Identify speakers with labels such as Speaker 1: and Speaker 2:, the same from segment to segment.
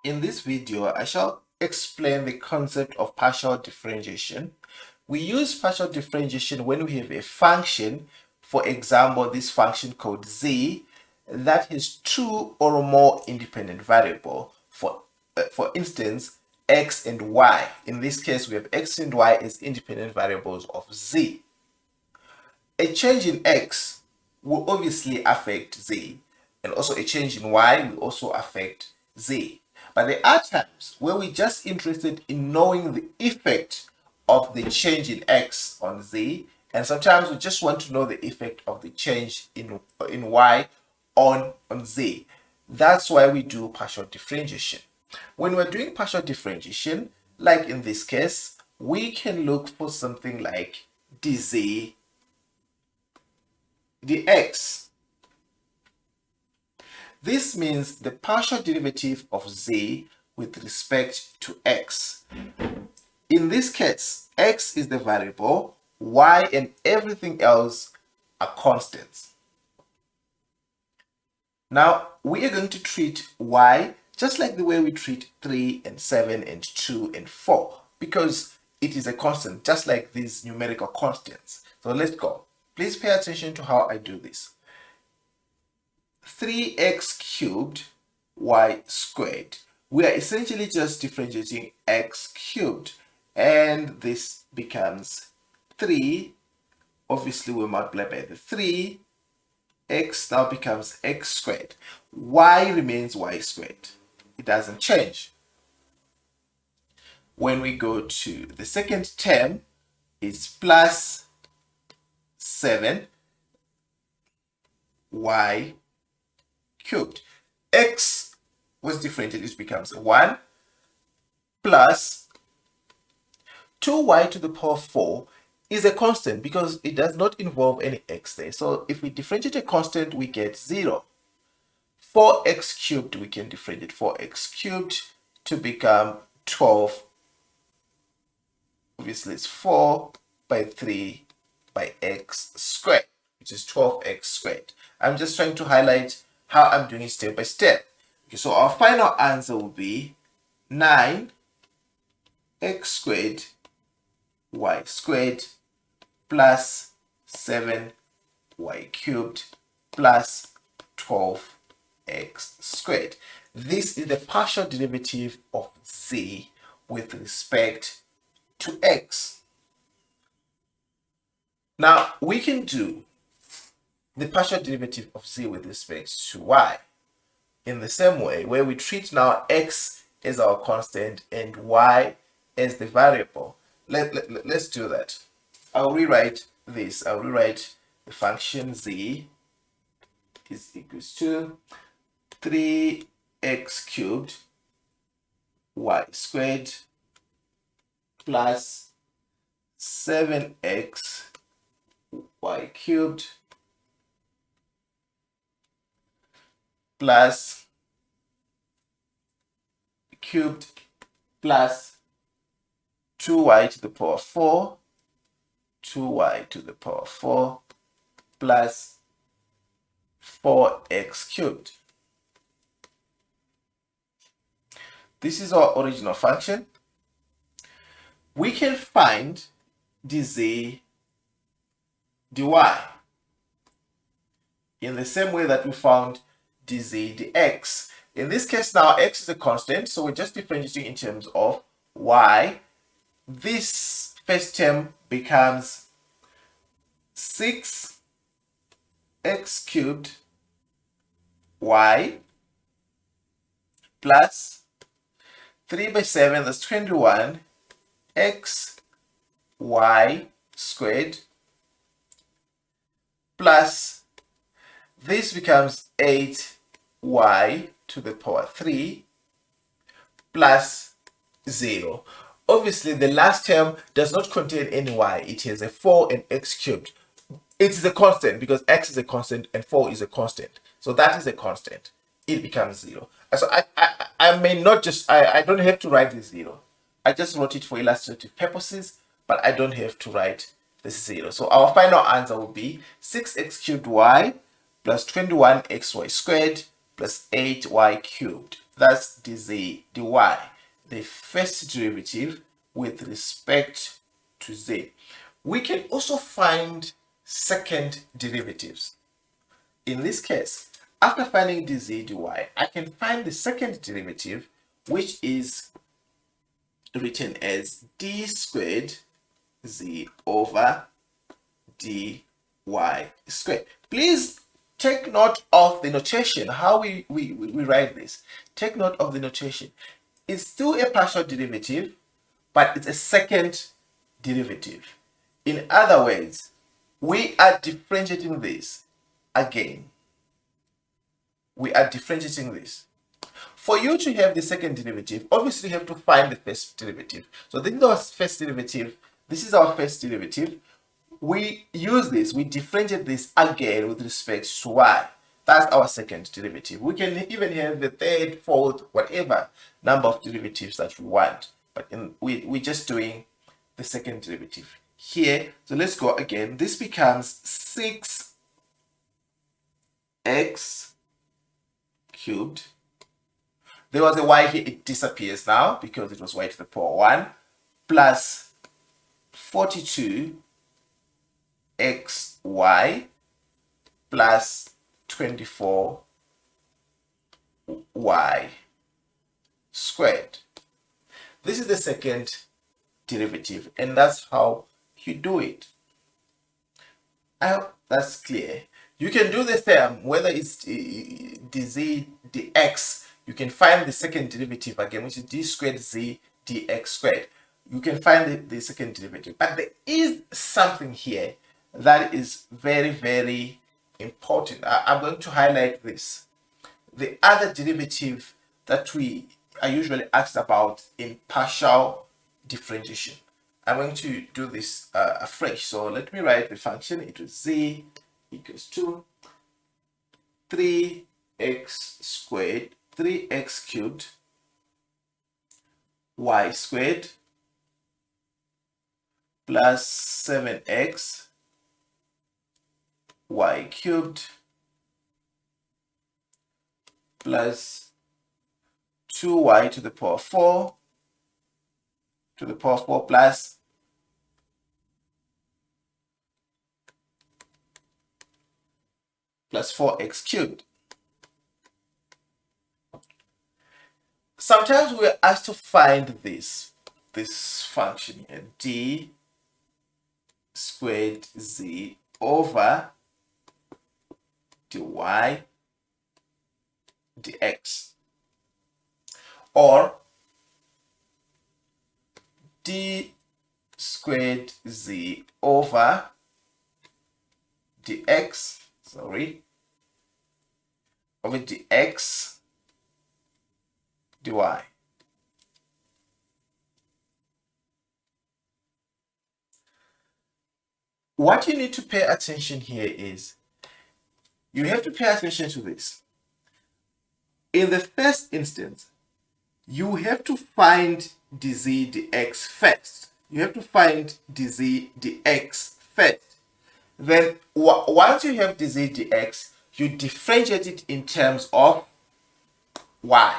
Speaker 1: In this video, I shall explain the concept of partial differentiation. We use partial differentiation when we have a function, for example, this function called z, that has two or more independent variables. For instance, x and y. In this case, we have x and y as independent variables of z. A change in x will obviously affect z, and also a change in y will also affect z. But there are times where we're just interested in knowing the effect of the change in x on z, and sometimes we just want to know the effect of the change in y on z. That's why we do partial differentiation. When we're doing partial differentiation, like in this case, we can look for something like dz dx. This means the partial derivative of z with respect to x. In this case, x is the variable, y and everything else are constants. Now, we are going to treat y just like the way we treat 3 and 7 and 2 and 4, because it is a constant, just like these numerical constants. So let's go. Please pay attention to how I do this. 3x cubed y squared. We are essentially just differentiating x cubed, and this becomes 3. Obviously, we multiply by the 3. X now becomes x squared. Y remains y squared. It doesn't change. When we go to the second term, it's plus 7 y cubed. X was differentiated, it becomes 1 plus 2y to the power 4 is a constant because it does not involve any x there. So if we differentiate a constant, we get 0. 4x cubed, we can differentiate 4x cubed to become 12. Obviously, it's 4 by 3 by x squared, which is 12x squared. I'm just trying to highlight how I'm doing it step by step. Okay, so our final answer will be 9x squared y squared plus 7y cubed plus 12x squared. This is the partial derivative of z with respect to x. Now, we can do the partial derivative of z with respect to y in the same way, where we treat now x as our constant and y as the variable. Let's do that. I'll rewrite this. I'll rewrite the function z is equals to 3x cubed y squared plus 7x y cubed plus cubed plus 2y to the power 4, 2y to the power 4 plus 4x cubed. This is our original function. We can find dz dy in the same way that we found dz dx. In this case now, x is a constant, so we're just differentiating in terms of y. This first term becomes 6x cubed y plus 3 by 7, that's 21 x y squared plus this becomes 8y to the power 3 plus 0. Obviously, the last term does not contain any y. It has a 4 and x cubed. It is a constant because x is a constant and 4 is a constant. So that is a constant. It becomes 0. So I may not just, I don't have to write the 0. I just wrote it for illustrative purposes, but I don't have to write the 0. So our final answer will be 6x cubed y plus 21xy squared plus 8y cubed. That's dz dy, the first derivative with respect to z. We can also find second derivatives. In this case, after finding dz dy, I can find the second derivative, which is written as d squared z over dy squared. Please take note of the notation, how we write this. Take note of the notation. It's still a partial derivative, but it's a second derivative. In other words, we are differentiating this again. We are differentiating this. For you to have the second derivative, obviously you have to find the first derivative. So this is our first derivative. This is our first derivative. We use this, we differentiate this again with respect to y. That's our second derivative. We can even have the third, fourth, whatever number of derivatives that we want. But we're just doing the second derivative here. So let's go again. This becomes 6x cubed. There was a y here, it disappears now because it was y to the power 1, plus 42xy plus 24y squared. This is the second derivative, and that's how you do it. I hope that's clear. You can do the theorem, whether it's dz dx, you can find the second derivative again, which is d squared z dx squared. You can find the second derivative. But there is something here that is very, very important. I'm going to highlight this. The other derivative that we are usually asked about in partial differentiation. I'm going to do this afresh. So let me write the function. It was z equals to 3x squared, 3x cubed, y squared, plus 7x y cubed, plus 2y to the power 4 plus 4x cubed. Sometimes we're asked to find this function here, d squared z over dy dx, or d squared z over dx, over dx dy. What you need to pay attention here is you have to pay attention to this. In the first instance, you have to find dz dx first. You have to find dz dx first. Then once you have dz dx, you differentiate it in terms of y.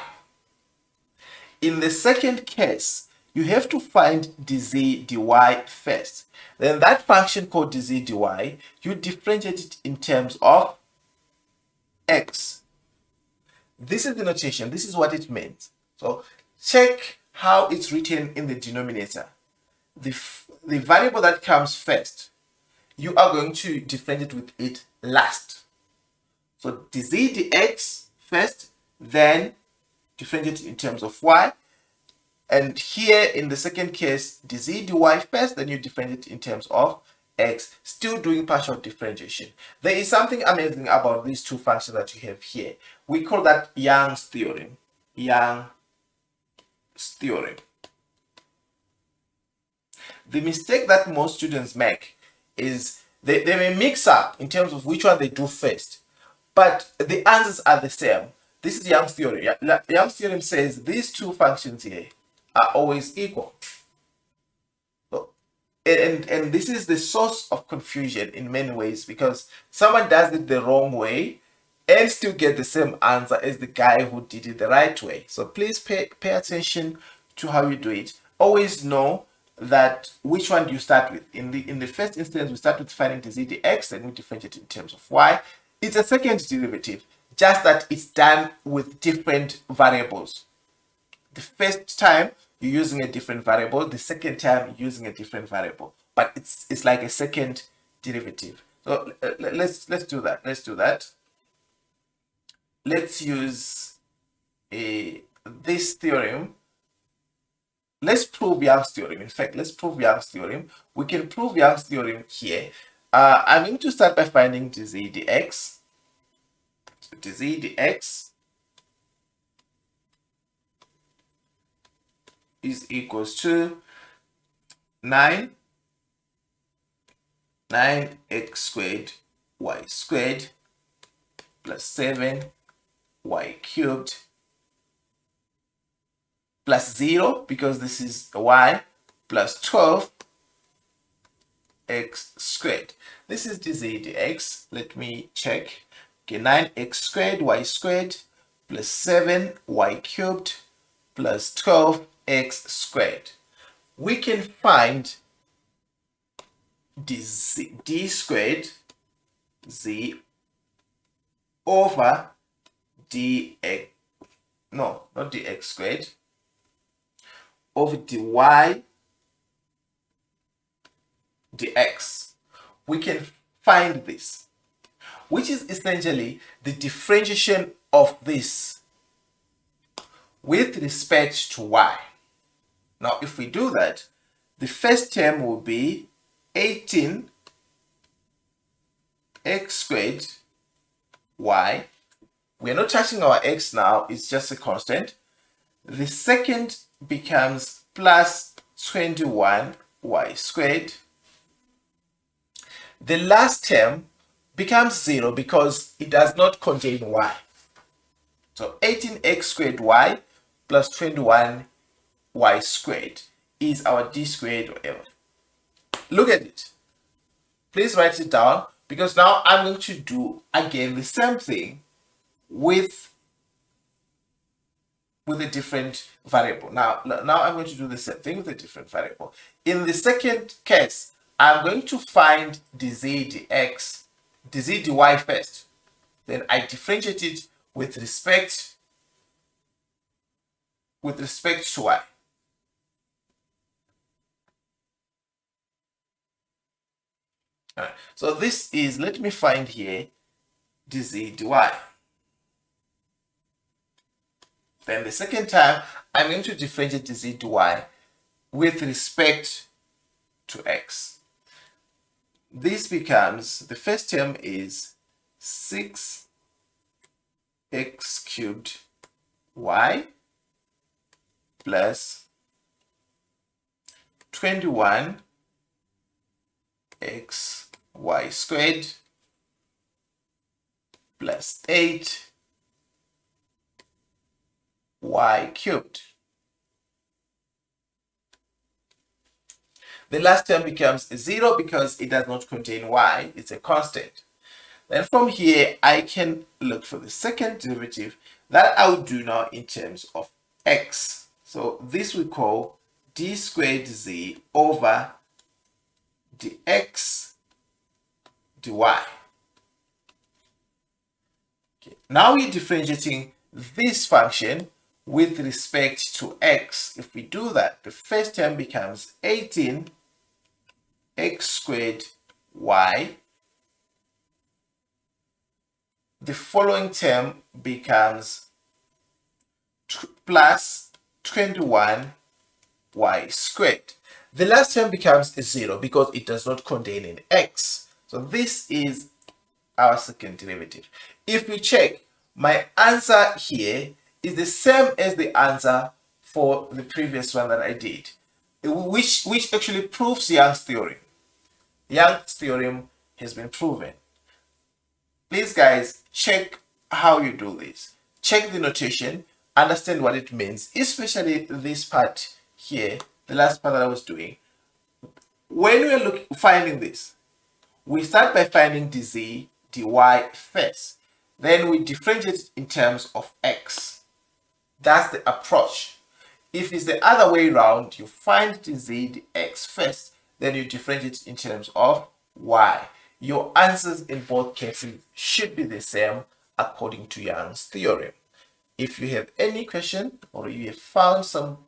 Speaker 1: In the second case, you have to find dz dy first. Then that function called dz dy, you differentiate it in terms of x. This is the notation. This is what it means. So check how it's written in the denominator. The variable that comes first, you are going to differentiate with it last. So dz dx first, then differentiate in terms of y. And here in the second case, dz dy first, then you differentiate in terms of x, still doing partial differentiation. There is something amazing about these two functions that you have here. We call that Young's theorem. Young's theorem. The mistake that most students make is they may mix up in terms of which one they do first, but the answers are the same. This is Young's theorem. Young's theorem says these two functions here are always equal. So, and this is the source of confusion in many ways, because someone does it the wrong way and still get the same answer as the guy who did it the right way. So please pay attention to how you do it. Always know that which one do you start with. In the first instance, we start with finding dz dx, and we differentiate in terms of y. It's a second derivative, just that it's done with different variables. The first time you're using a different variable, the second time you're using a different variable, but it's like a second derivative. So let's do that. Let's use this theorem. Let's prove Young's theorem. In fact, let's prove Young's theorem. We can prove Young's theorem here. I'm going to start by finding dz dx. So dz dx is equals to 9x squared y squared plus 7y cubed plus 0, because this is y, plus 12x squared. This is dz dx. Let me check. Okay, 9x squared y squared plus 7y cubed plus 12x squared. We can find d squared z over dx, no, not dx squared, over dy dx. We can find this, which is essentially the differentiation of this with respect to y. Now, if we do that, the first term will be 18x squared y. We are not touching our x now, it's just a constant. The second becomes plus 21y squared. The last term becomes 0 because it does not contain y. So 18x squared y plus 21y squared is our d squared whatever. Look at it. Please write it down, because now I'm going to do again the same thing with a different variable. Now I'm going to do the same thing with a different variable. In the second case, I'm going to find dz dx, dz dy first. Then I differentiate it with respect to y. All right. So this is, let me find here dz dy. Then the second time, I'm going to differentiate dz dy with respect to x. This becomes, the first term is 6x cubed y plus 21x y squared plus 8y cubed. The last term becomes 0 because it does not contain y, it's a constant. Then from here, I can look for the second derivative that I will do now in terms of x. So this we call d squared z over dx dy. Okay. Now we're differentiating this function with respect to x. If we do that, the first term becomes 18x squared y. The following term becomes plus 21y squared. The last term becomes 0 because it does not contain an x. So this is our second derivative. If we check, my answer here is the same as the answer for the previous one that I did, which actually proves Young's theorem. Young's theorem has been proven. Please guys, check how you do this. Check the notation, understand what it means, especially this part here, the last part that I was doing. When we are finding this, we start by finding dz dy first. then we differentiate in terms of x. That's the approach. If it's the other way around, you find the z, the x first, then you differentiate in terms of y. Your answers in both cases should be the same according to Young's theorem. If you have any question or you have found some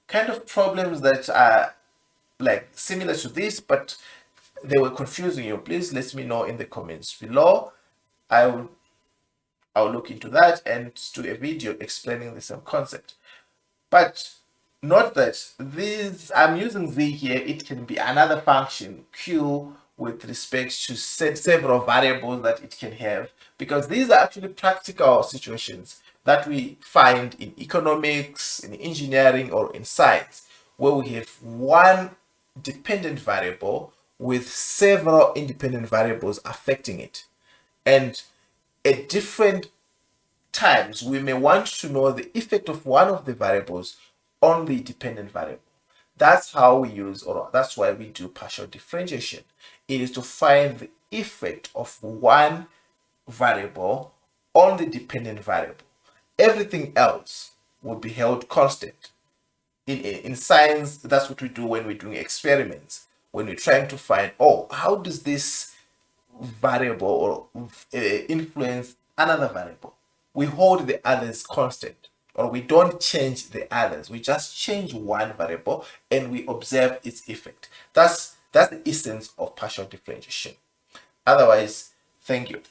Speaker 1: kind of problems that are like similar to this, but they were confusing you, please let me know in the comments below. I'll look into that and do a video explaining the same concept. But note that this, I'm using z here, it can be another function q with respect to several variables that it can have, because these are actually practical situations that we find in economics, in engineering, or in science, where we have one dependent variable with several independent variables affecting it. And at different times, we may want to know the effect of one of the variables on the dependent variable. That's how we use, or that's why we do partial differentiation. It is to find the effect of one variable on the dependent variable. Everything else will be held constant. In science, that's what we do when we're doing experiments, when we're trying to find, oh, how does this variable or influence another variable? We hold the others constant, or we don't change the others. We just change one variable and we observe its effect. That's the essence of partial differentiation. Otherwise, thank you.